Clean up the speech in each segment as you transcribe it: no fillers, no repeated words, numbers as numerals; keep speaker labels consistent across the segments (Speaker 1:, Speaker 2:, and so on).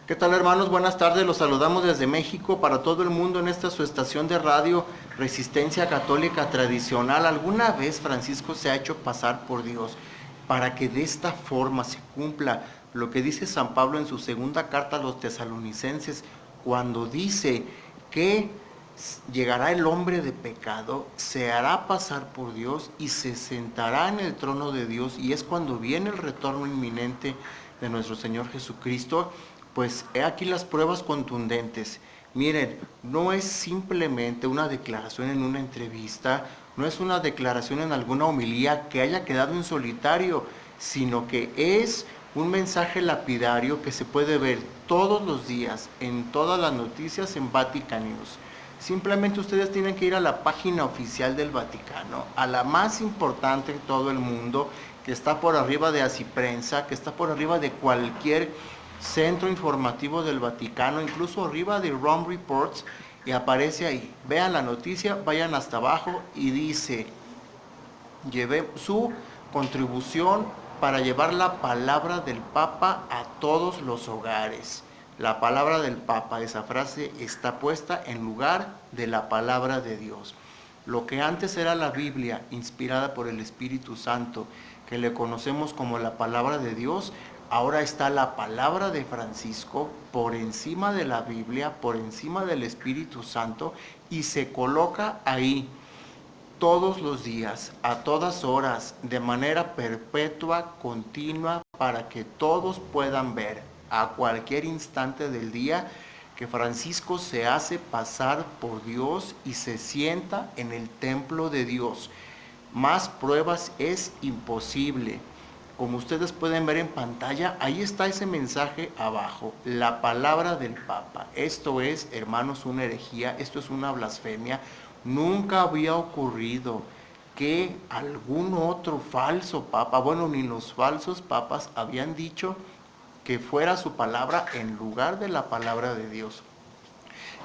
Speaker 1: ¿Qué tal, hermanos? Buenas tardes, los saludamos desde México para todo el mundo en esta su estación de radio Resistencia Católica Tradicional. ¿Alguna vez Francisco se ha hecho pasar por Dios para que de esta forma se cumpla lo que dice San Pablo en su segunda carta a los tesalonicenses, cuando dice que llegará el hombre de pecado, se hará pasar por Dios y se sentará en el trono de Dios, y es cuando viene el retorno inminente de nuestro Señor Jesucristo? Pues he aquí las pruebas contundentes. Miren, no es simplemente una declaración en una entrevista, no es una declaración en alguna homilía que haya quedado en solitario, sino que es un mensaje lapidario que se puede ver todos los días en todas las noticias en Vatican News. Simplemente ustedes tienen que ir a la página oficial del Vaticano, a la más importante en todo el mundo, que está por arriba de Asiprensa, que está por arriba de cualquier centro informativo del Vaticano, incluso arriba de Rome Reports, y aparece ahí. Vean la noticia, vayan hasta abajo y dice: llevé su contribución para llevar la palabra del Papa a todos los hogares. La palabra del Papa, esa frase está puesta en lugar de la palabra de Dios. Lo que antes era la Biblia, inspirada por el Espíritu Santo, que le conocemos como la palabra de Dios, ahora está la palabra de Francisco por encima de la Biblia, por encima del Espíritu Santo, y se coloca ahí todos los días, a todas horas, de manera perpetua, continua, para que todos puedan ver a cualquier instante del día que Francisco se hace pasar por Dios y se sienta en el templo de Dios. Más pruebas es imposible. Como ustedes pueden ver en pantalla, ahí está ese mensaje abajo, la palabra del Papa. Esto es, hermanos, una herejía, esto es una blasfemia. Nunca había ocurrido que algún otro falso papa, bueno, ni los falsos papas habían dicho que fuera su palabra en lugar de la palabra de Dios.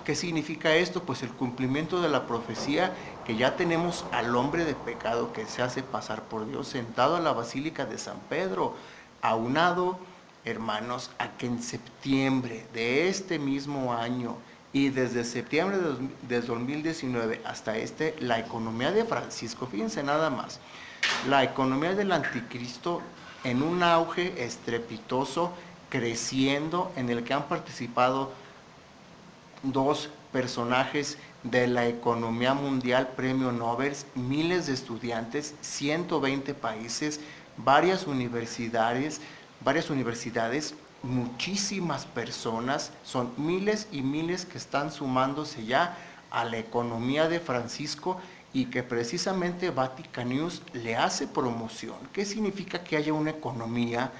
Speaker 1: ¿Qué significa esto? Pues el cumplimiento de la profecía, que ya tenemos al hombre de pecado que se hace pasar por Dios sentado en la Basílica de San Pedro, aunado, hermanos, a que en septiembre de este mismo año y desde septiembre de 2019 hasta la economía de Francisco, fíjense nada más, la economía del anticristo en un auge estrepitoso, creciendo, en el que han participado dos personajes de la economía mundial, premio Nobel, miles de estudiantes, 120 países, varias universidades, muchísimas personas, son miles y miles que están sumándose ya a la economía de Francisco, y que precisamente Vatican News le hace promoción. ¿Qué significa que haya una economía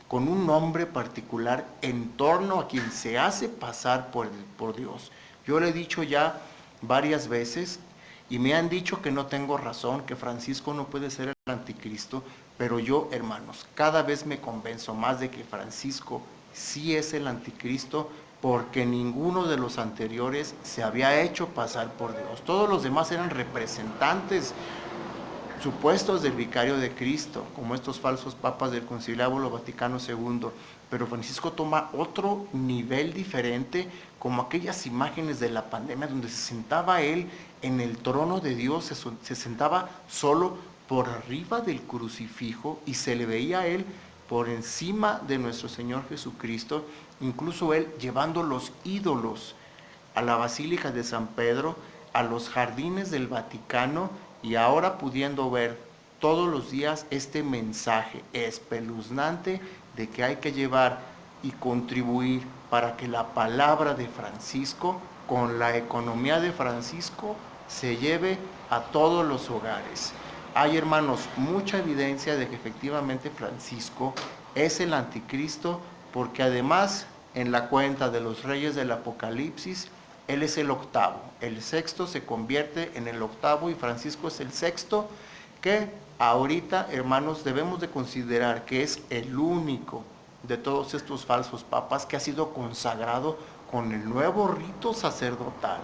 Speaker 1: con un nombre particular en torno a quien se hace pasar por Dios? Yo le he dicho ya varias veces y me han dicho que no tengo razón, que Francisco no puede ser el anticristo, pero yo, hermanos, cada vez me convenzo más de que Francisco sí es el anticristo, porque ninguno de los anteriores se había hecho pasar por Dios. Todos los demás eran representantes supuestos del vicario de Cristo, como estos falsos papas del Concilio Vaticano II, pero Francisco toma otro nivel diferente, como aquellas imágenes de la pandemia donde se sentaba él en el trono de Dios, se sentaba solo por arriba del crucifijo y se le veía a él por encima de nuestro Señor Jesucristo, incluso él llevando los ídolos a la Basílica de San Pedro, a los jardines del Vaticano, y ahora pudiendo ver todos los días este mensaje espeluznante de que hay que llevar y contribuir para que la palabra de Francisco, con la economía de Francisco, se lleve a todos los hogares. Hay, hermanos, mucha evidencia de que efectivamente Francisco es el anticristo, porque además en la cuenta de los reyes del Apocalipsis, él es el octavo, el sexto se convierte en el octavo y Francisco es el sexto, que ahorita, hermanos, debemos de considerar que es el único de todos estos falsos papas que ha sido consagrado con el nuevo rito sacerdotal.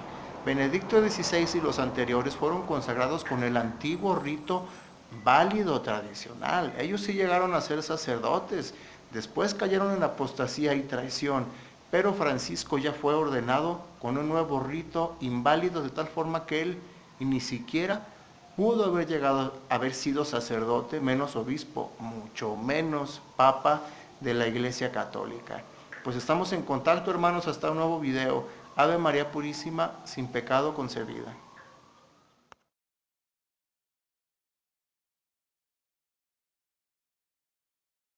Speaker 1: Benedicto XVI y los anteriores fueron consagrados con el antiguo rito válido tradicional. Ellos sí llegaron a ser sacerdotes Después cayeron en apostasía y traición, pero Francisco ya fue ordenado con un nuevo rito inválido de tal forma que él ni siquiera pudo haber llegado a haber sido sacerdote, menos obispo, mucho menos papa de la Iglesia Católica. Pues estamos en contacto, hermanos, hasta un nuevo video. Ave María Purísima, sin pecado concebida.